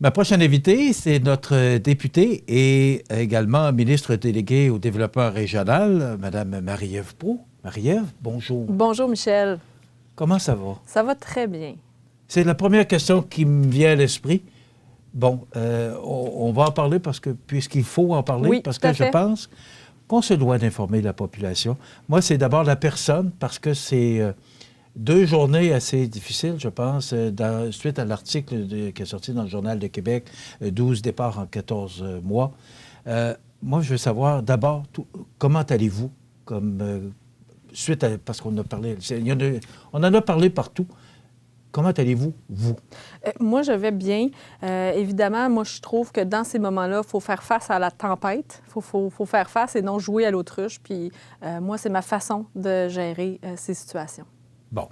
Ma prochaine invitée, c'est notre députée et également ministre déléguée au développement régional, Mme Marie-Ève Proulx. Marie-Ève, bonjour. Bonjour, Michel. Comment ça va? Ça va très bien. C'est la première question qui me vient à l'esprit. Bon, on va en parler parce que, puisqu'il faut en parler, Oui, parce tout à que je fait. pense qu'on se doit d'informer la population. Moi, c'est d'abord la personne, parce que c'est 2 journées assez difficiles, je pense, suite à l'article qui est sorti dans le Journal de Québec, 12 départs en 14 mois. Moi, je veux savoir d'abord, comment allez-vous, parce qu'on a parlé, on en a parlé partout. Comment allez-vous, vous? Moi, je vais bien. Évidemment, moi, je trouve que dans ces moments-là, il faut faire face à la tempête. Il faut faire face et non jouer à l'autruche. Puis moi, c'est ma façon de gérer ces situations. Bon.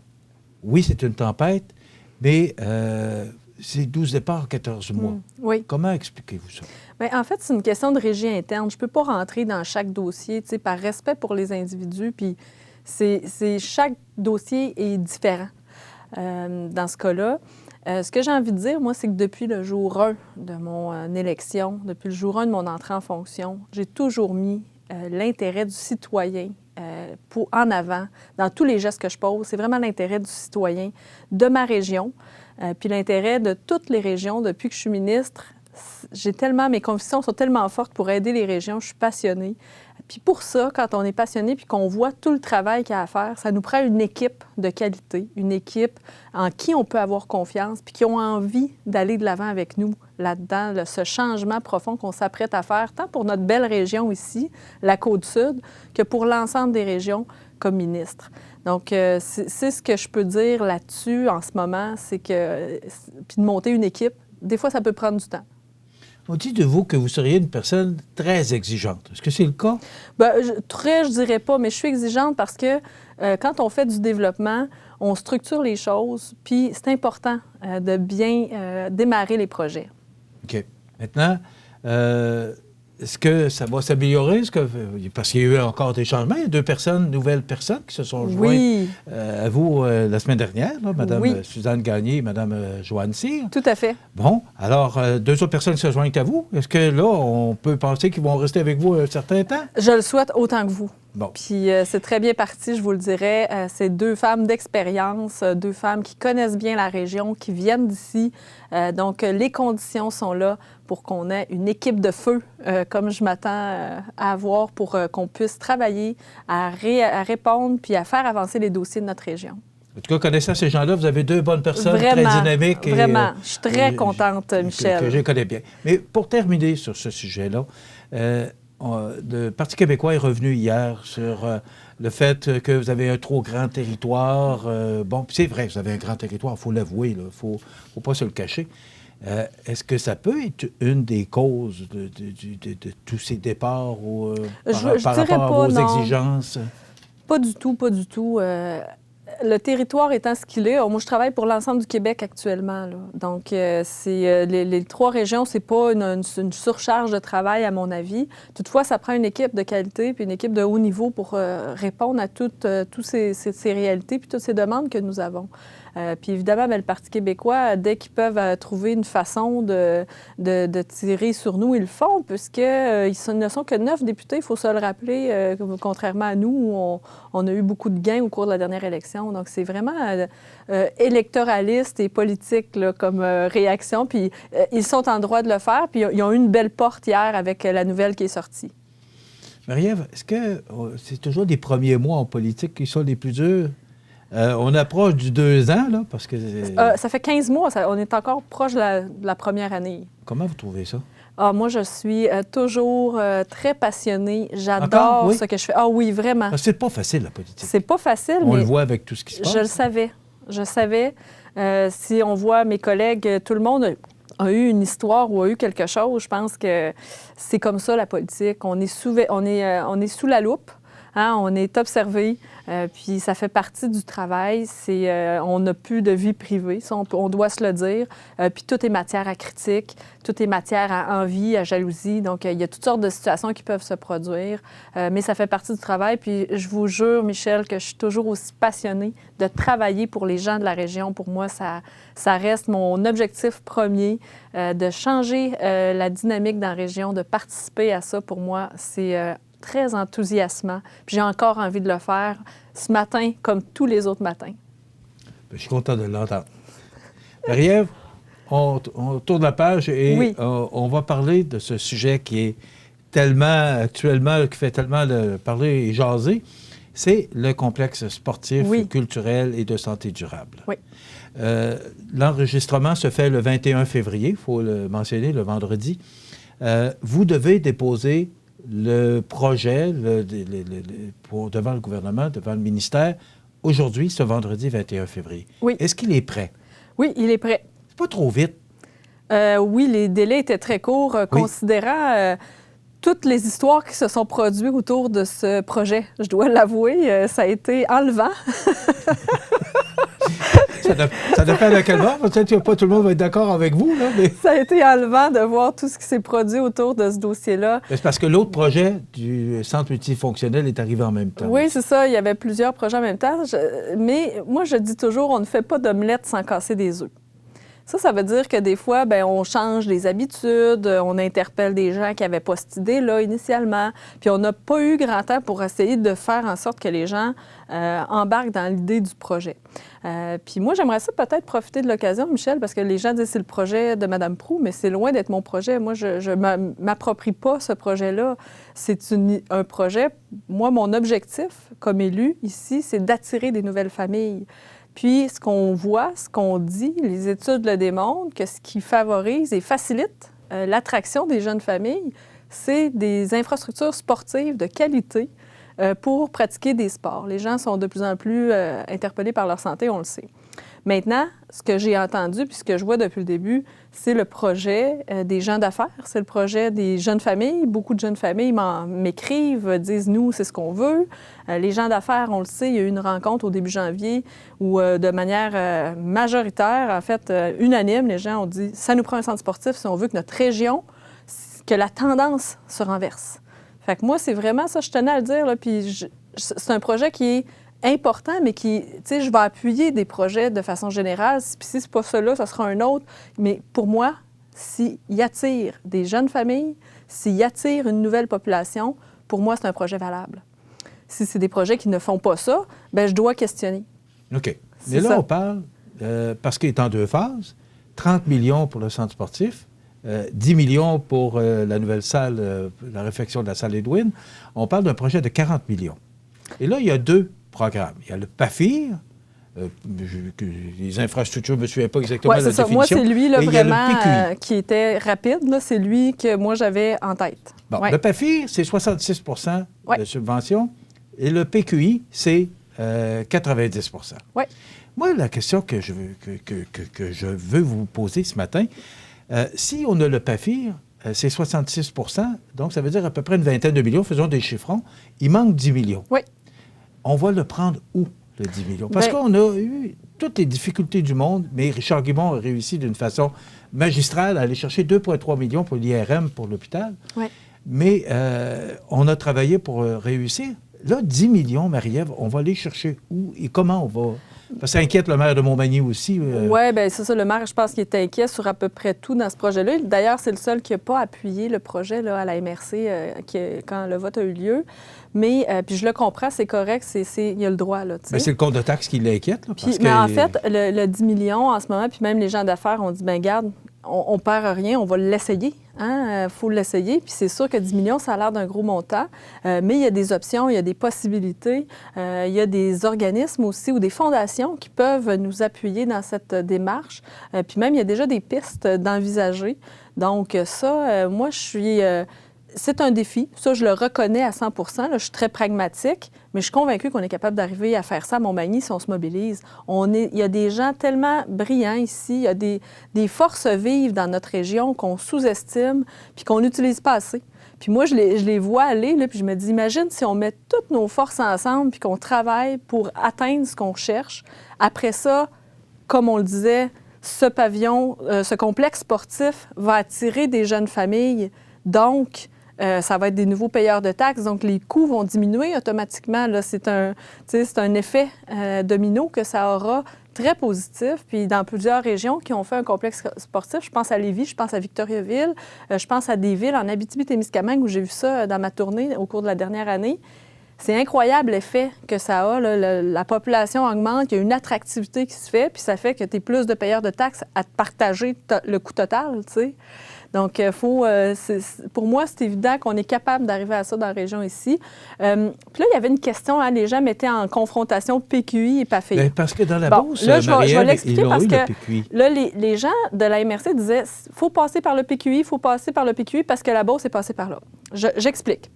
Oui, c'est une tempête, mais c'est 12 départs, 14 mois. Oui. Comment expliquez-vous ça? Bien, en fait, c'est une question de régie interne. Je ne peux pas rentrer dans chaque dossier, par respect pour les individus. Puis chaque dossier est différent. Dans ce cas-là, ce que j'ai envie de dire, moi, c'est que depuis le jour 1 de mon élection, depuis le jour 1 de mon entrée en fonction, j'ai toujours mis l'intérêt du citoyen en avant dans tous les gestes que je pose. C'est vraiment l'intérêt du citoyen de ma région, puis l'intérêt de toutes les régions. Depuis que je suis ministre, mes convictions sont tellement fortes pour aider les régions. Je suis passionnée. Puis pour ça, quand on est passionné puis qu'on voit tout le travail qu'il y a à faire, ça nous prend une équipe de qualité, une équipe en qui on peut avoir confiance puis qui ont envie d'aller de l'avant avec nous là-dedans, ce changement profond qu'on s'apprête à faire, tant pour notre belle région ici, la Côte-Sud, que pour l'ensemble des régions comme ministre. Donc, c'est ce que je peux dire là-dessus en ce moment, c'est que, puis de monter une équipe, des fois, ça peut prendre du temps. On dit de vous que vous seriez une personne très exigeante. Est-ce que c'est le cas? Bien, je dirais pas, mais je suis exigeante parce que quand on fait du développement, on structure les choses, puis c'est important de bien démarrer les projets. OK. Maintenant, est-ce que ça va s'améliorer? Parce qu'il y a eu encore des changements. Il y a 2 nouvelles personnes qui se sont jointes à vous la semaine dernière, là, Mme Suzanne Gagné et Mme Joanne Cyr. Tout à fait. Bon, alors, 2 autres personnes qui se joignent à vous. Est-ce que là, on peut penser qu'ils vont rester avec vous un certain temps? Je le souhaite autant que vous. Bon. Puis c'est très bien parti, je vous le dirais. C'est 2 femmes d'expérience, 2 femmes qui connaissent bien la région, qui viennent d'ici. Donc, les conditions sont là pour qu'on ait une équipe de feu, comme je m'attends à avoir, pour qu'on puisse travailler, à répondre puis à faire avancer les dossiers de notre région. En tout cas, connaissant ces gens-là, vous avez 2 bonnes personnes, vraiment, très dynamiques. Vraiment, je suis très contente, Michel. Que je connais bien. Mais pour terminer sur ce sujet-là, le Parti québécois est revenu hier sur le fait que vous avez un trop grand territoire. Bon, c'est vrai, vous avez un grand territoire, il faut l'avouer, il ne faut pas se le cacher. Est-ce que ça peut être une des causes de tous ces départs par rapport à vos exigences? Pas du tout, pas du tout. Le territoire étant ce qu'il est, moi, je travaille pour l'ensemble du Québec actuellement, là. Donc, les 3 régions, c'est pas une surcharge de travail, à mon avis. Toutefois, ça prend une équipe de qualité puis une équipe de haut niveau pour répondre à toutes ces réalités puis toutes ces demandes que nous avons. Puis évidemment, bien, le Parti québécois, dès qu'ils peuvent trouver une façon de tirer sur nous, ils le font, puisqu'ils ne sont que 9 députés, il faut se le rappeler, contrairement à nous, où on a eu beaucoup de gains au cours de la dernière élection. Donc, c'est vraiment électoraliste et politique là, comme réaction. Puis ils sont en droit de le faire, puis ils ont eu une belle porte hier avec la nouvelle qui est sortie. Marie-Ève, est-ce que c'est toujours les premiers mois en politique qui sont les plus durs? On approche du 2 ans, là, parce que... ça fait 15 mois, on est encore proche de la première année. Comment vous trouvez ça? Moi, je suis toujours très passionnée. J'adore ce que je fais. Ah oui, vraiment. C'est pas facile, la politique. C'est pas facile, mais... On le voit avec tout ce qui se passe. Je le savais. Je savais. Si on voit mes collègues, tout le monde a eu une histoire ou a eu quelque chose. Je pense que c'est comme ça, la politique. On est sous la loupe. Hein, on est observé, puis ça fait partie du travail. On n'a plus de vie privée, ça, on doit se le dire. Puis tout est matière à critique, tout est matière à envie, à jalousie. Donc, il y a toutes sortes de situations qui peuvent se produire, mais ça fait partie du travail. Puis je vous jure, Michel, que je suis toujours aussi passionnée de travailler pour les gens de la région. Pour moi, ça reste mon objectif premier, de changer la dynamique dans la région, de participer à ça. Pour moi, c'est très enthousiasmant. Puis j'ai encore envie de le faire ce matin comme tous les autres matins. Je suis content de l'entendre. Marie-Ève, on tourne la page et oui. On va parler de ce sujet qui est tellement actuellement, qui fait tellement parler et jaser. C'est le complexe sportif, oui. culturel et de santé durable. Oui. L'enregistrement se fait le 21 février, il faut le mentionner, le vendredi. Vous devez déposer le projet devant le gouvernement, devant le ministère, aujourd'hui, ce vendredi 21 février. Oui. Est-ce qu'il est prêt? Oui, il est prêt. C'est pas trop vite? Oui, les délais étaient très courts, considérant toutes les histoires qui se sont produites autour de ce projet. Je dois l'avouer, ça a été enlevant. Ça dépend de quel bord. Peut-être que pas tout le monde va être d'accord avec vous. Là, mais... Ça a été enlevant de voir tout ce qui s'est produit autour de ce dossier-là. C'est parce que l'autre projet du centre multifonctionnel est arrivé en même temps. Oui, c'est ça. Il y avait plusieurs projets en même temps. Mais moi, je dis toujours, on ne fait pas d'omelette sans casser des œufs. Ça veut dire que des fois, bien, on change les habitudes, on interpelle des gens qui n'avaient pas cette idée-là initialement, puis on n'a pas eu grand temps pour essayer de faire en sorte que les gens embarquent dans l'idée du projet. Puis moi, j'aimerais ça peut-être profiter de l'occasion, Michel, parce que les gens disent que c'est le projet de Mme Proulx, mais c'est loin d'être mon projet. Moi, je ne m'approprie pas ce projet-là. C'est un projet... Moi, mon objectif comme élu ici, c'est d'attirer des nouvelles familles. Puis, ce qu'on voit, ce qu'on dit, les études le démontrent, que ce qui favorise et facilite l'attraction des jeunes familles, c'est des infrastructures sportives de qualité pour pratiquer des sports. Les gens sont de plus en plus interpellés par leur santé, on le sait. Maintenant, ce que j'ai entendu puis ce que je vois depuis le début, c'est le projet des gens d'affaires, c'est le projet des jeunes familles. Beaucoup de jeunes familles m'écrivent, disent « nous, c'est ce qu'on veut ». Les gens d'affaires, on le sait, il y a eu une rencontre au début janvier où, de manière majoritaire, en fait, unanime, les gens ont dit « ça nous prend un centre sportif si on veut que notre région, que la tendance se renverse ». Fait que moi, c'est vraiment ça, je tenais à le dire, là, puis c'est un projet qui est important, mais qui, tu sais, je vais appuyer des projets de façon générale. Puis si c'est pas cela, ça sera un autre. Mais pour moi, s'il attire des jeunes familles, s'il attire une nouvelle population, pour moi, c'est un projet valable. Si c'est des projets qui ne font pas ça, bien, je dois questionner. OK. Mais là, on parle, parce qu'il est en deux phases, 30 millions pour le centre sportif, 10 millions pour la nouvelle salle, la réfection de la salle Edwin. On parle d'un projet de 40 millions. Et là, il y a deux programme. Il y a le PAFIR, les infrastructures, je ne me souviens pas exactement de la définition. Moi, c'est lui, là, vraiment, qui était rapide. C'est lui que moi, j'avais en tête. Bon, le PAFIR, c'est 66 de subvention et le PQI, c'est 90 Oui. Moi, la question que je veux vous poser ce matin, si on a le PAFIR, c'est 66 donc ça veut dire à peu près une vingtaine de millions, faisons des chiffrons, il manque 10 millions. Oui. On va le prendre où, le 10 millions? Parce qu'on a eu toutes les difficultés du monde, mais Richard Guimond a réussi d'une façon magistrale à aller chercher 2,3 millions pour l'IRM, pour l'hôpital. Oui. Mais on a travaillé pour réussir. Là, 10 millions, Marie-Ève, on va aller chercher où et comment on va... Parce que ça inquiète le maire de Montmagny aussi. Oui, bien c'est ça. Le maire, je pense qu'il est inquiet sur à peu près tout dans ce projet-là. D'ailleurs, c'est le seul qui n'a pas appuyé le projet là, à la MRC quand le vote a eu lieu. Mais, puis je le comprends, c'est correct, il y a le droit. Là, c'est le compte de taxe qui l'inquiète. Mais en fait, le 10 millions en ce moment, puis même les gens d'affaires ont dit, bien, garde, on ne perd rien, on va l'essayer. Il faut l'essayer. Puis c'est sûr que 10 millions, ça a l'air d'un gros montant. Mais il y a des options, il y a des possibilités. Il y a des organismes aussi ou des fondations qui peuvent nous appuyer dans cette démarche. Puis même, il y a déjà des pistes d'envisager. Donc ça, moi, je suis... c'est un défi. Ça, je le reconnais à 100 % là, je suis très pragmatique, mais je suis convaincue qu'on est capable d'arriver à faire ça à Montmagny si on se mobilise. Il y a des gens tellement brillants ici, il y a des forces vives dans notre région qu'on sous-estime puis qu'on n'utilise pas assez. Puis moi, je les vois aller, là, puis je me dis, imagine si on met toutes nos forces ensemble puis qu'on travaille pour atteindre ce qu'on cherche. Après ça, comme on le disait, ce pavillon, ce complexe sportif va attirer des jeunes familles. Donc, ça va être des nouveaux payeurs de taxes. Donc, les coûts vont diminuer automatiquement. Là, c'est un effet domino que ça aura très positif. Puis, dans plusieurs régions qui ont fait un complexe sportif, je pense à Lévis, je pense à Victoriaville, je pense à des villes en Abitibi-Témiscamingue où j'ai vu ça dans ma tournée au cours de la dernière année. C'est incroyable l'effet que ça a. Là. La population augmente, il y a une attractivité qui se fait, puis ça fait que tu es plus de payeurs de taxes à te partager le coût total, tu sais. Donc, pour moi, c'est évident qu'on est capable d'arriver à ça dans la région ici. Puis là, il y avait une question, hein, les gens mettaient en confrontation PQI et PAFI. Bien, parce que dans la Beauce, là, je vais l'expliquer parce que là, les gens de la MRC disaient il faut passer par le PQI, il faut passer par le PQI parce que la Beauce est passée par là. J'explique.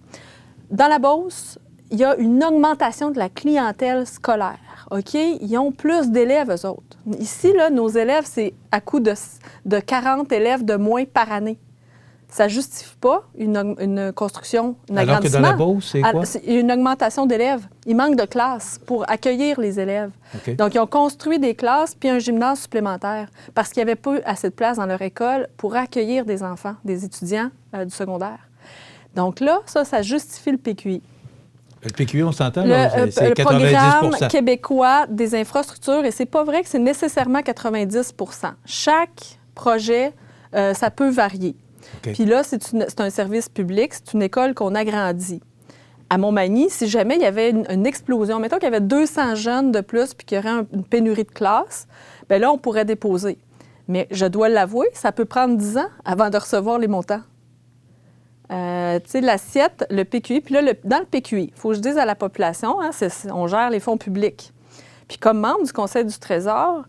Dans la Beauce, il y a une augmentation de la clientèle scolaire. OK? Ils ont plus d'élèves, eux autres. Ici, là, nos élèves, c'est à coût de 40 élèves de moins par année. Ça ne justifie pas une construction, un alors agrandissement. Que dans la Beauce, c'est quoi? C'est une augmentation d'élèves. Il manque de classes pour accueillir les élèves. Okay. Donc, ils ont construit des classes puis un gymnase supplémentaire parce qu'il n'y avait pas assez de place dans leur école pour accueillir des enfants, des étudiants du secondaire. Donc là, ça justifie le PQI. Le PQI, on s'entend, le c'est 90 programme québécois des infrastructures, et c'est pas vrai que c'est nécessairement 90 Chaque projet, ça peut varier. Okay. Puis là, c'est un service public, c'est une école qu'on agrandit. À Montmagny, si jamais il y avait une explosion, mettons qu'il y avait 200 jeunes de plus puis qu'il y aurait une pénurie de classes, bien là, on pourrait déposer. Mais je dois l'avouer, ça peut prendre 10 ans avant de recevoir les montants. Tu sais, l'assiette, le PQI, puis là, dans le PQI, il faut que je dise à la population, hein, on gère les fonds publics. Puis comme membre du Conseil du Trésor,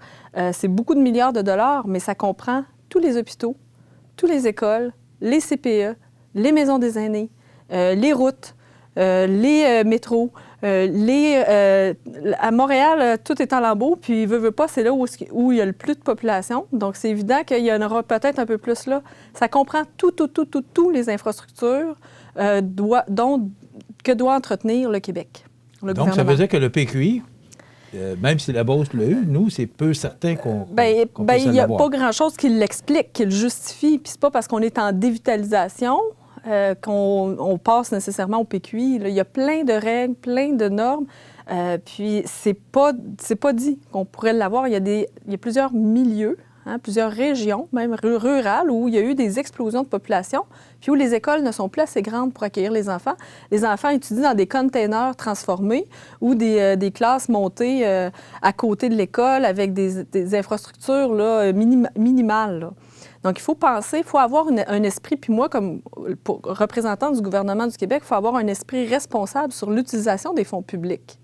c'est beaucoup de milliards de dollars, mais ça comprend tous les hôpitaux, toutes les écoles, les CPE, les maisons des aînés, les routes, les métros, à Montréal, tout est en lambeaux, puis veut pas, c'est là où il y a le plus de population. Donc, c'est évident qu'il y en aura peut-être un peu plus là. Ça comprend tous les infrastructures que doit entretenir le Québec. Donc, ça veut dire que le PQI, même si la Beauce l'a eu, nous, c'est peu certain qu'on puisse il n'y a pas grand-chose qui l'explique, qui le justifie. Puis c'est pas parce qu'on est en dévitalisation qu'on passe nécessairement au PQI. Là, il y a plein de règles, plein de normes. Puis c'est pas dit qu'on pourrait l'avoir. Il y a plusieurs milieux, hein, plusieurs régions, même rurales, où il y a eu des explosions de population, puis où les écoles ne sont plus assez grandes pour accueillir les enfants. Les enfants étudient dans des containers transformés ou des classes montées à côté de l'école avec des infrastructures là, minimales. Là. Donc, il faut penser, il faut avoir un esprit, puis moi, comme représentant du gouvernement du Québec, il faut avoir un esprit responsable sur l'utilisation des fonds publics.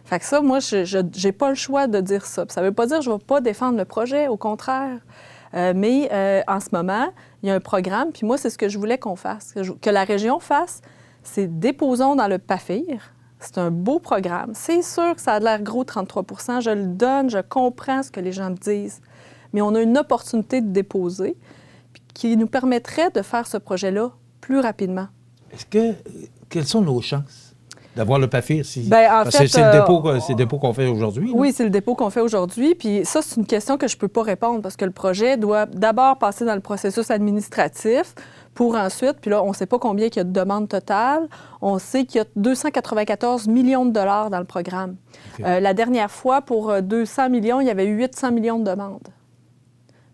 Fait que ça, moi, je n'ai pas le choix de dire ça. Puis ça ne veut pas dire que je ne vais pas défendre le projet, au contraire. Mais en ce moment, il y a un programme, puis moi, c'est ce que je voulais qu'on fasse, que la région fasse, c'est déposons dans le PAFIR. C'est un beau programme. C'est sûr que ça a l'air gros, 33 %. Je le donne, je comprends ce que les gens me disent. Mais on a une opportunité de déposer qui nous permettrait de faire ce projet-là plus rapidement. Quelles sont nos chances d'avoir le PAFIR? Bien, en fait, c'est le dépôt qu'on fait aujourd'hui. Oui, c'est le dépôt qu'on fait aujourd'hui. Puis ça, c'est une question que je ne peux pas répondre parce que le projet doit d'abord passer dans le processus administratif pour ensuite, puis là, on ne sait pas combien il y a de demandes totales. On sait qu'il y a 294 millions de dollars dans le programme. Okay. La dernière fois, pour 200 millions, il y avait eu 800 millions de demandes.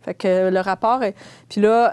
Fait que le rapport est... Puis là,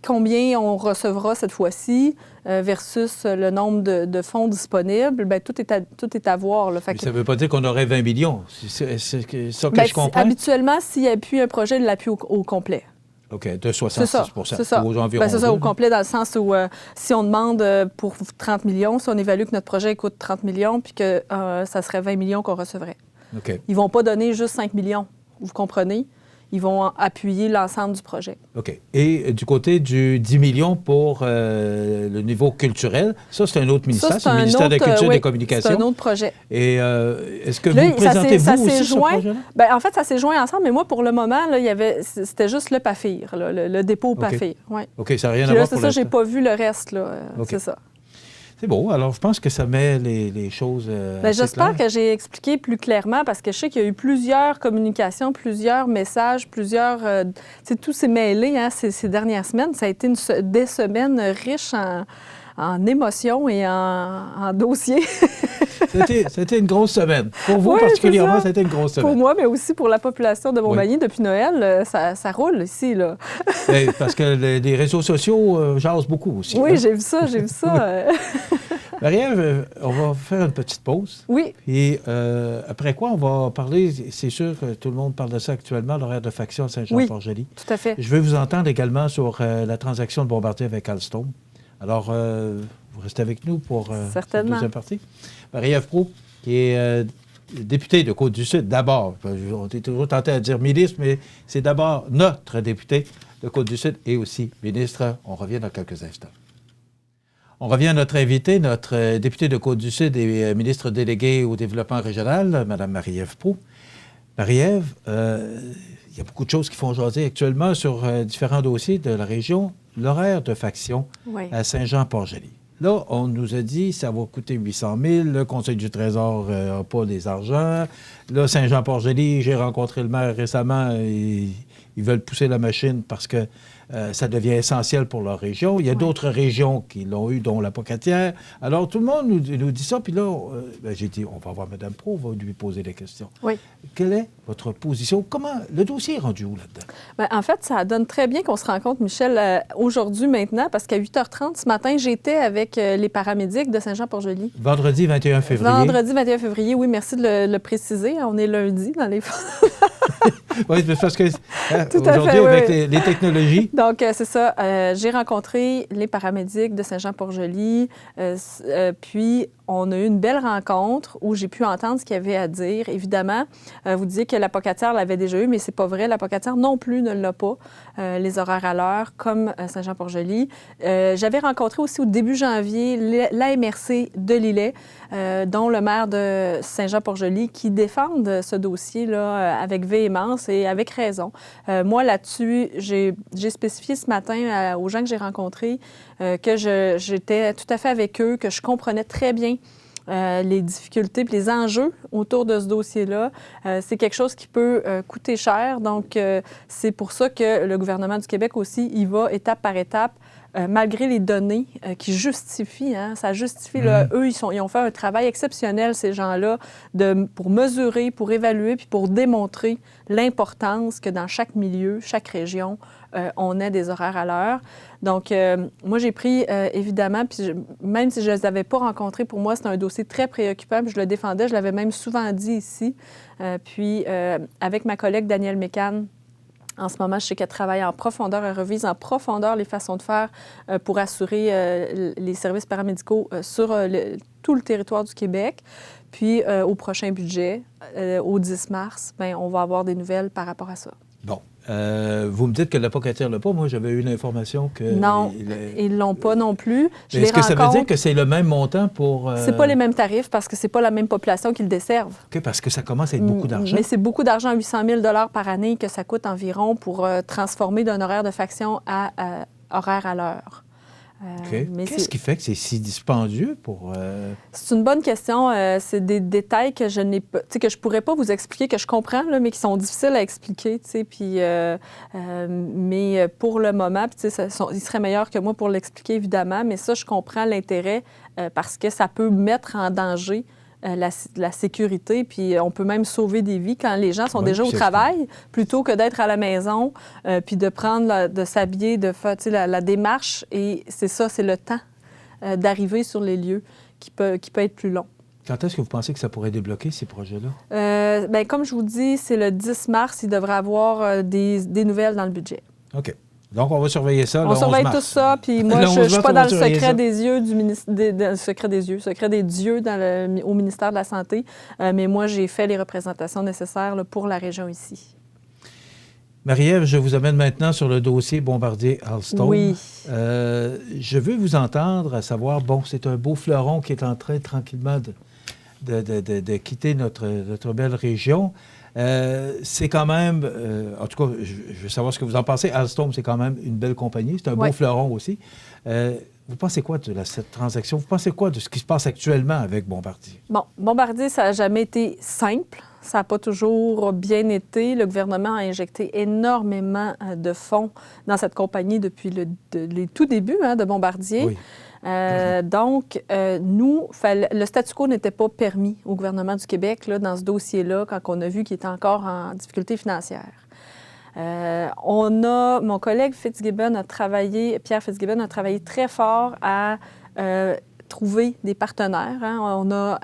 combien on recevra cette fois-ci versus le nombre de fonds disponibles, bien, tout est à voir. Là. Fait que... Ça ne veut pas dire qu'on aurait 20 millions. C'est ça que je comprends? Habituellement, s'il y a plus un projet, il l'appuie au complet. OK, de 66 c'est ça. Aux environs. Bien, c'est ça, au complet, dans le sens où si on demande pour 30 millions, si on évalue que notre projet coûte 30 millions, puis que ça serait 20 millions qu'on recevrait. OK. Ils ne vont pas donner juste 5 millions, vous comprenez? ils vont appuyer l'ensemble du projet. OK. Et du côté du 10 millions pour le niveau culturel, ça, c'est un autre ministère, c'est le ministère de la Culture et des Communications. C'est un autre projet. Et est-ce que vous présentez, vous aussi, ce projet-là? Bien, en fait, ça s'est joint ensemble, mais moi, pour le moment, là, c'était juste le PAFIR, là, le dépôt au PAFIR. Ouais. OK, ça n'a rien à voir pour c'est ça, j'ai pas vu le reste, là. C'est ça. C'est bon. Alors, je pense que ça met les choses j'espère que j'ai expliqué plus clairement parce que je sais qu'il y a eu plusieurs communications, plusieurs messages, tout s'est mêlé ces dernières semaines. Ça a été des semaines riches en émotions et en dossiers. C'était une grosse semaine. Pour vous, particulièrement, ça a été une grosse semaine. Pour moi, mais aussi pour la population de Montmagny. Depuis Noël, ça roule ici, là. Parce que les réseaux sociaux jasent beaucoup aussi. Oui, j'ai vu ça. Marie-Ève, on va faire une petite pause. Oui. Et après quoi, on va parler, c'est sûr que tout le monde parle de ça actuellement, l'horaire de faction à Saint-Jean-Port-Joli. Oui, tout à fait. Je veux vous entendre également sur la transaction de Bombardier avec Alstom. Alors, vous restez avec nous pour cette deuxième partie. Marie-Ève Proulx, qui est députée de Côte-du-Sud, d'abord. On est toujours tenté à dire ministre, mais c'est d'abord notre députée de Côte-du-Sud et aussi ministre. On revient dans quelques instants. On revient à notre invitée, notre députée de Côte-du-Sud et ministre déléguée au développement régional, Mme Marie-Ève Proulx. Marie-Ève, il y a beaucoup de choses qui font jaser actuellement sur différents dossiers de la région. L'horaire de faction à Saint-Jean-Port-Joli. Là, on nous a dit que ça va coûter 800 000. Le Conseil du Trésor n'a pas les argents. Là, Saint-Jean-Port-Joli, j'ai rencontré le maire récemment. Ils veulent pousser la machine parce que ça devient essentiel pour leur région. Il y a d'autres régions qui l'ont eu, dont la Pocatière. Alors, tout le monde nous dit ça. Puis là, j'ai dit, on va voir Mme Proulx, on va lui poser des questions. Oui. Quelle est votre position? Comment le dossier est rendu où là-dedans? Bien, en fait, ça donne très bien qu'on se rencontre, Michel, aujourd'hui, maintenant, parce qu'à 8h30 ce matin, j'étais avec les paramédics de Saint-Jean-Port-Joli. Vendredi 21 février. Vendredi 21 février, oui, merci de le préciser. On est lundi dans les... Oui, parce que aujourd'hui, avec les technologies... Donc, c'est ça. J'ai rencontré les paramédics de Saint-Jean-Port-Joli. Puis, on a eu une belle rencontre où j'ai pu entendre ce qu'il y avait à dire. Évidemment, vous disiez que la Pocatière l'avait déjà eu, mais c'est pas vrai. La Pocatière non plus ne l'a pas, les horaires à l'heure, comme Saint-Jean-Port-Joli. J'avais rencontré aussi au début janvier l'AMRC de Lillet, dont le maire de Saint-Jean-Port-Joli, qui défendent ce dossier-là avec véhémence et avec raison. Moi, là-dessus, j'ai spécifié ce matin aux gens que j'ai rencontrés que j'étais tout à fait avec eux, que je comprenais très bien les difficultés et les enjeux autour de ce dossier-là. C'est quelque chose qui peut coûter cher. Donc, c'est pour ça que le gouvernement du Québec aussi y va étape par étape, malgré les données qui justifient. Ça justifie. Là, eux, ils ont fait un travail exceptionnel, ces gens-là, pour mesurer, pour évaluer puis pour démontrer l'importance que dans chaque milieu, chaque région, on ait des horaires à l'heure. Donc, moi, j'ai pris, évidemment, puis même si je ne les avais pas rencontrés, pour moi, c'est un dossier très préoccupant, puis je le défendais, je l'avais même souvent dit ici. Puis, avec ma collègue Danielle Mécan, en ce moment, je sais qu'elle travaille en profondeur, elle revise en profondeur les façons de faire pour assurer les services paramédicaux sur tout le territoire du Québec. Puis, au prochain budget, au 10 mars, bien, on va avoir des nouvelles par rapport à ça. Bon. Vous me dites que la Pocatière l'a pas. Moi, j'avais eu l'information que... Non, ils ne l'ont pas non plus. Est-ce que ça veut dire que c'est le même montant pour... C'est pas les mêmes tarifs parce que c'est pas la même population qui le desservent. OK, parce que ça commence à être beaucoup d'argent. Mais c'est beaucoup d'argent, 800 000 par année que ça coûte environ pour transformer d'un horaire de faction à horaire à l'heure. Okay. Qu'est-ce qui fait que c'est si dispendieux pour... C'est une bonne question. C'est des détails que je n'ai pas, que je pourrais pas vous expliquer, que je comprends, là, mais qui sont difficiles à expliquer. Puis, mais pour le moment, il serait meilleur que moi pour l'expliquer, évidemment, mais ça, je comprends l'intérêt parce que ça peut mettre en danger la sécurité, puis on peut même sauver des vies quand les gens sont déjà au travail, plutôt que d'être à la maison, puis de prendre, de s'habiller, de faire la démarche. Et c'est ça, c'est le temps d'arriver sur les lieux qui peut être plus long. Quand est-ce que vous pensez que ça pourrait débloquer, ces projets-là? Bien, comme je vous dis, c'est le 10 mars, il devrait y avoir des nouvelles dans le budget. OK. Donc, on va surveiller ça. On surveille tout ça, puis moi, je ne suis pas dans le secret des yeux secret des dieux au ministère de la Santé, mais moi, j'ai fait les représentations nécessaires là, pour la région ici. Marie-Ève, je vous amène maintenant sur le dossier Bombardier-Alstom. Oui. Je veux vous entendre à savoir, bon, c'est un beau fleuron qui est en train tranquillement de quitter notre belle région. C'est quand même, en tout cas, je veux savoir ce que vous en pensez. Alstom, c'est quand même une belle compagnie. C'est un beau fleuron aussi. Vous pensez quoi de cette transaction? Vous pensez quoi de ce qui se passe actuellement avec Bombardier? Bon, Bombardier, ça n'a jamais été simple. Ça n'a pas toujours bien été. Le gouvernement a injecté énormément de fonds dans cette compagnie depuis les tout débuts de Bombardier. Oui. Donc, le statu quo n'était pas permis au gouvernement du Québec là, dans ce dossier-là quand on a vu qu'il était encore en difficulté financière. Mon collègue Pierre Fitzgibbon a travaillé très fort à trouver des partenaires. On a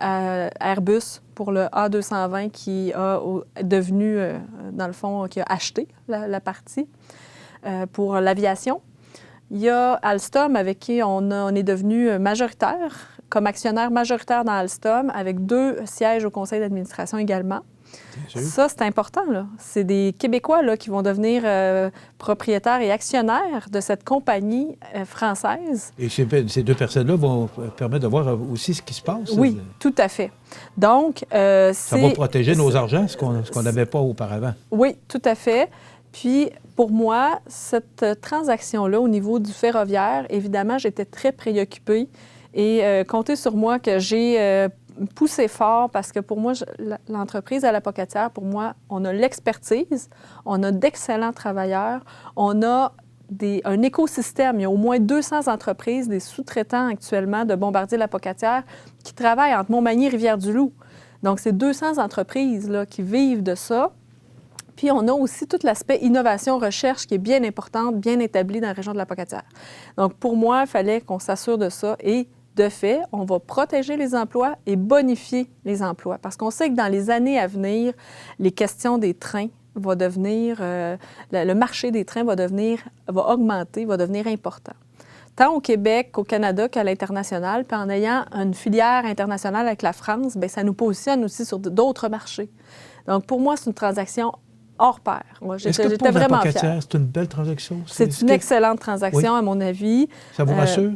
Airbus pour le A220 qui a devenu, dans le fond, qui a acheté la partie pour l'aviation. Il y a Alstom avec qui on est devenu majoritaire, comme actionnaire majoritaire dans Alstom, avec 2 sièges au conseil d'administration également. Ça, c'est important, là. C'est des Québécois là, qui vont devenir propriétaires et actionnaires de cette compagnie française. Et ces 2 personnes-là vont permettre de voir aussi ce qui se passe? Oui, tout à fait. Donc, ça va protéger nos argents, ce qu'on n'avait pas auparavant. Oui, tout à fait. Puis, pour moi, cette transaction-là, au niveau du ferroviaire, évidemment, j'étais très préoccupée et comptez sur moi que j'ai poussé fort parce que pour moi, l'entreprise à la Pocatière, pour moi, on a l'expertise, on a d'excellents travailleurs, on a un écosystème. Il y a au moins 200 entreprises, des sous-traitants actuellement de Bombardier-La Pocatière qui travaillent entre Montmagny et Rivière-du-Loup. Donc, c'est 200 entreprises là, qui vivent de ça. Puis, on a aussi tout l'aspect innovation-recherche qui est bien importante, bien établi dans la région de la Pocatière. Donc, pour moi, il fallait qu'on s'assure de ça. Et de fait, on va protéger les emplois et bonifier les emplois. Parce qu'on sait que dans les années à venir, les questions des trains vont devenir... le marché des trains va augmenter, va devenir important. Tant au Québec qu'au Canada qu'à l'international. Puis en ayant une filière internationale avec la France, bien, ça nous positionne aussi sur d'autres marchés. Donc, pour moi, c'est une transaction hors pair. Moi, j'étais vraiment fière. C'est une belle transaction? C'est une excellente transaction, à mon avis. Ça vous rassure?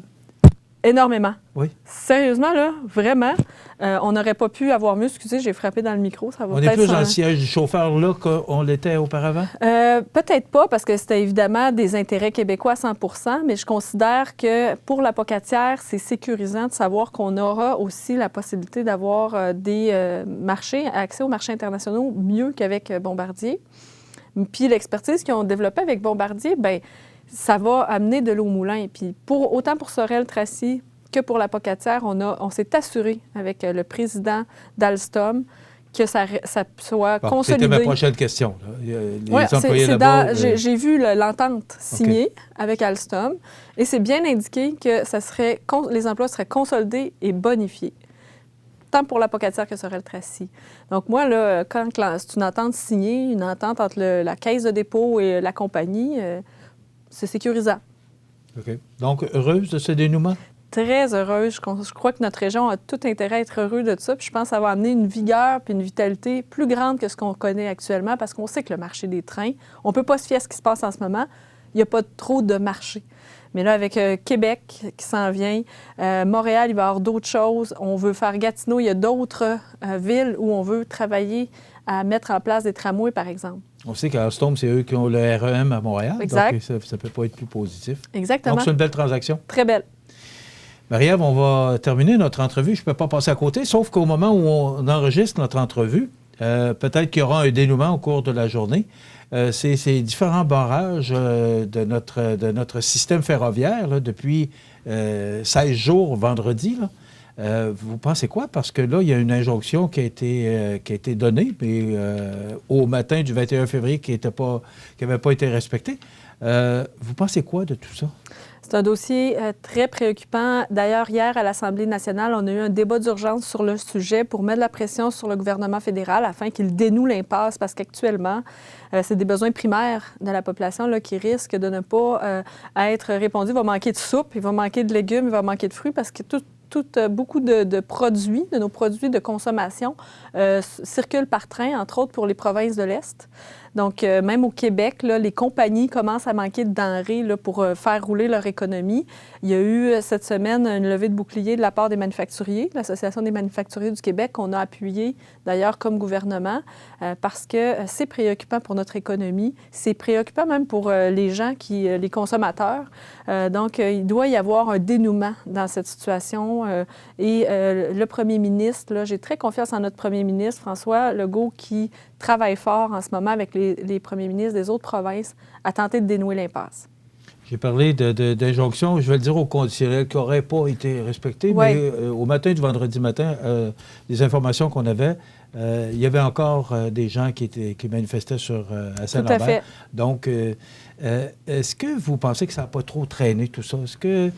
Énormément. Oui. Sérieusement, là, vraiment. On n'aurait pas pu avoir mieux. Excusez, j'ai frappé dans le micro. Ça va on est plus dans le siège du chauffeur là qu'on l'était auparavant? Peut-être pas, parce que c'était évidemment des intérêts québécois à 100 %, mais je considère que pour la Pocatière, c'est sécurisant de savoir qu'on aura aussi la possibilité d'avoir des marchés, accès aux marchés internationaux mieux qu'avec Bombardier. Puis l'expertise qu'ils ont développée avec Bombardier, bien, ça va amener de l'eau au moulin. Puis autant pour Sorel-Tracy que pour la Pocatière, on s'est assuré avec le président d'Alstom que ça soit consolidé. C'était ma prochaine question. Oui, j'ai vu l'entente signée avec Alstom et c'est bien indiqué que les emplois seraient consolidés et bonifiés, tant pour la Pocatière que Sorel-Tracy. Donc moi, là, quand c'est une entente signée, une entente entre la caisse de dépôt et la compagnie, c'est sécurisant. OK. Donc, heureuse de ce dénouement? Très heureuse. Je crois que notre région a tout intérêt à être heureux de ça. Puis je pense que ça va amener une vigueur puis une vitalité plus grande que ce qu'on connaît actuellement parce qu'on sait que le marché des trains, on ne peut pas se fier à ce qui se passe en ce moment. Il n'y a pas trop de marché. Mais là, avec Québec qui s'en vient, Montréal, il va y avoir d'autres choses. On veut faire Gatineau. Il y a d'autres villes où on veut travailler à mettre en place des tramways, par exemple. On sait qu'Alstom, c'est eux qui ont le REM à Montréal. Exact. Donc, ça ne peut pas être plus positif. Exactement. Donc, c'est une belle transaction. Très belle. Marie-Ève, on va terminer notre entrevue. Je ne peux pas passer à côté, sauf qu'au moment où on enregistre notre entrevue, peut-être qu'il y aura un dénouement au cours de la journée. C'est ces différents barrages de notre système ferroviaire là, depuis 16 jours vendredi. Là. Vous pensez quoi? Parce que là, il y a une injonction qui a été donnée, mais au matin du 21 février qui n'avait pas été respectée. Vous pensez quoi de tout ça? C'est un dossier très préoccupant. D'ailleurs, hier, à l'Assemblée nationale, on a eu un débat d'urgence sur le sujet pour mettre de la pression sur le gouvernement fédéral afin qu'il dénoue l'impasse, parce qu'actuellement, c'est des besoins primaires de la population là, qui risquent de ne pas être répondus. Il va manquer de soupe, il va manquer de légumes, il va manquer de fruits, parce que beaucoup de produits, de nos produits de consommation, circulent par train, entre autres pour les provinces de l'Est. Donc, même au Québec, là, les compagnies commencent à manquer de denrées là, pour faire rouler leur économie. Il y a eu cette semaine une levée de bouclier de la part des manufacturiers, l'Association des manufacturiers du Québec, qu'on a appuyé d'ailleurs comme gouvernement, parce que c'est préoccupant pour notre économie. C'est préoccupant même pour les gens, les consommateurs. Donc, il doit y avoir un dénouement dans cette situation. Et le premier ministre, là, j'ai très confiance en notre premier ministre, François Legault, qui travaille fort en ce moment avec les premiers ministres des autres provinces à tenter de dénouer l'impasse. J'ai parlé d'injonctions, je vais le dire au conditionnel, qui n'auraient pas été respectées, Oui. mais au matin du vendredi matin, les informations qu'on avait, il y avait encore des gens qui manifestaient à Saint-Lambert. Tout à fait. Donc, est-ce que vous pensez que ça n'a pas trop traîné, tout ça? Est-ce que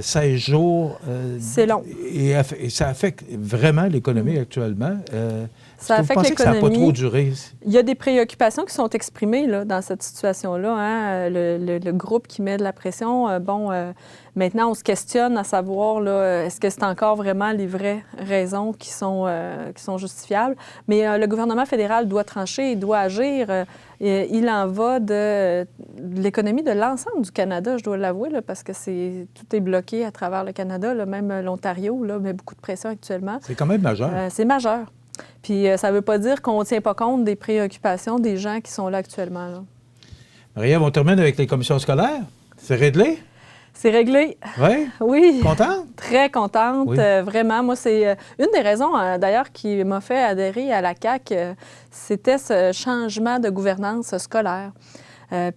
16 jours... c'est long. Et ça affecte vraiment l'économie actuellement. Ça affecte vous pensez que ça n'a pas trop duré? Il y a des préoccupations qui sont exprimées là, dans cette situation-là. Hein? Le groupe qui met de la pression, maintenant, on se questionne à savoir là, est-ce que c'est encore vraiment les vraies raisons qui sont justifiables. Mais le gouvernement fédéral doit trancher, il doit agir. Il en va de l'économie de l'ensemble du Canada, je dois l'avouer, là, parce que tout est bloqué à travers le Canada, là, même l'Ontario là, met beaucoup de pression actuellement. C'est quand même majeur. C'est majeur. Puis ça ne veut pas dire qu'on ne tient pas compte des préoccupations des gens qui sont là actuellement. Là. Marie-Ève, on termine avec les commissions scolaires. C'est réglé? C'est réglé. Oui? Oui. Contente? Très contente, oui. Vraiment. Moi, c'est une des raisons, d'ailleurs, qui m'a fait adhérer à la CAQ, c'était ce changement de gouvernance scolaire.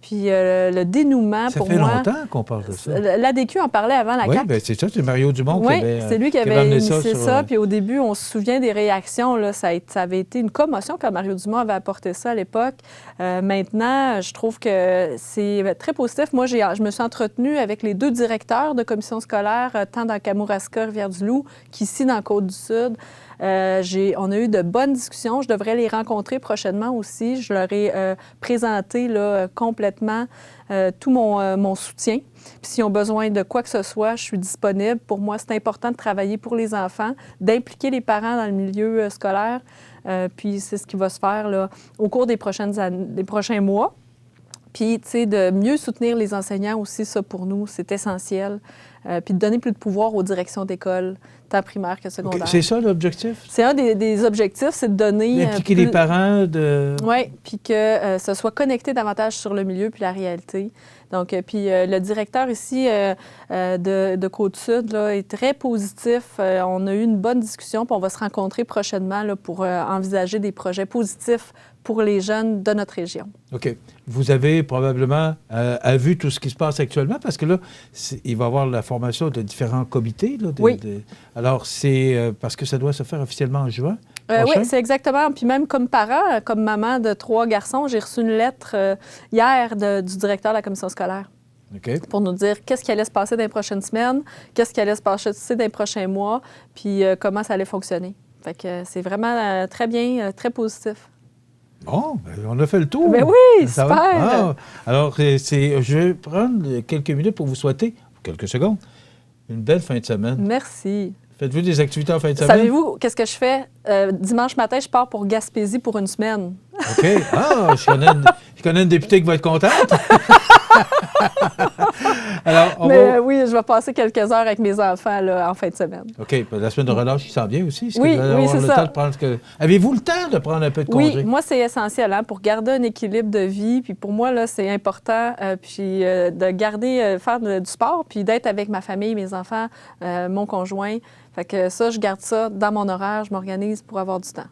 Puis le dénouement, pour moi... Ça fait longtemps qu'on parle de ça. L'ADQ en parlait avant la CAQ. Oui, bien c'est ça, c'est Mario Dumont qui avait c'est lui qui avait initié ça. sur... Puis au début, on se souvient des réactions. Là, ça avait été une commotion quand Mario Dumont avait apporté ça à l'époque. Maintenant, je trouve que c'est très positif. Moi, je me suis entretenue avec les 2 directeurs de commission scolaire, tant dans Kamouraska, Rivière-du-Loup, qu'ici dans Côte-du-Sud. On a eu de bonnes discussions. Je devrais les rencontrer prochainement aussi. Je leur ai présenté là, complètement tout mon soutien. Puis s'ils ont besoin de quoi que ce soit, je suis disponible. Pour moi, c'est important de travailler pour les enfants, d'impliquer les parents dans le milieu scolaire. Puis c'est ce qui va se faire là, au cours des prochains mois. Puis, tu sais, de mieux soutenir les enseignants aussi, ça, pour nous, c'est essentiel. Puis de donner plus de pouvoir aux directions d'école, tant primaire que secondaire. Okay. C'est ça, l'objectif? C'est un des objectifs, c'est de donner... Impliquer les parents de... Oui, puis que ce soit connecté davantage sur le milieu puis la réalité. Donc, puis le directeur ici de Côte-Sud là, est très positif. On a eu une bonne discussion, puis on va se rencontrer prochainement là, pour envisager des projets positifs pour les jeunes de notre région. OK. Vous avez probablement vu tout ce qui se passe actuellement, parce que là, il va y avoir la formation de différents comités. Là, oui. Alors, c'est parce que ça doit se faire officiellement en juin? Oui, c'est exactement. Puis même comme parent, comme maman de 3 garçons, j'ai reçu une lettre hier du directeur de la commission scolaire. Okay. Pour nous dire qu'est-ce qui allait se passer dans les prochaines semaines, qu'est-ce qui allait se passer dans les prochains mois, puis comment ça allait fonctionner. Fait que c'est vraiment très bien, très positif. Bon, ben, on a fait le tour. Ben oui, ça super! Ah, alors, je vais prendre quelques minutes pour vous souhaiter, quelques secondes, une belle fin de semaine. Merci. Faites-vous des activités en fin de semaine? Savez-vous qu'est-ce que je fais? Dimanche matin, je pars pour Gaspésie pour une semaine. OK. Ah, je connais une députée qui va être contente. Alors, oui, je vais passer quelques heures avec mes enfants là, en fin de semaine. OK. La semaine de relâche, il s'en vient aussi. Oui, c'est ça. Avez-vous le temps de prendre un peu de congé? Oui, moi, c'est essentiel pour garder un équilibre de vie. Puis pour moi, là, c'est important puis de garder, faire du sport, puis d'être avec ma famille, mes enfants, mon conjoint. Fait que ça, je garde ça dans mon horaire. Je m'organise pour avoir du temps.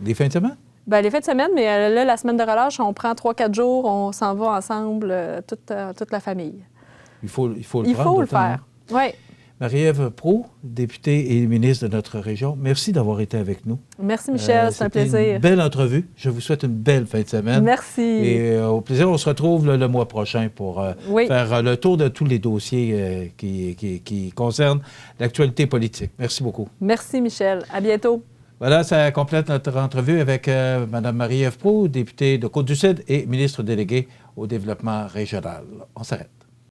Les fins de semaine? Bien, les fins de semaine, mais là, la semaine de relâche, on prend 3-4 jours, on s'en va ensemble, toute la famille. Il faut le faire, oui. Marie-Ève Proulx, députée et ministre de notre région, merci d'avoir été avec nous. Merci, Michel, c'est un plaisir. Une belle entrevue. Je vous souhaite une belle fin de semaine. Merci. Et au plaisir, on se retrouve le mois prochain pour faire le tour de tous les dossiers qui concernent l'actualité politique. Merci beaucoup. Merci, Michel. À bientôt. Voilà, ça complète notre entrevue avec Mme Marie-Ève Proulx, députée de Côte-du-Sud et ministre déléguée au développement régional. On s'arrête.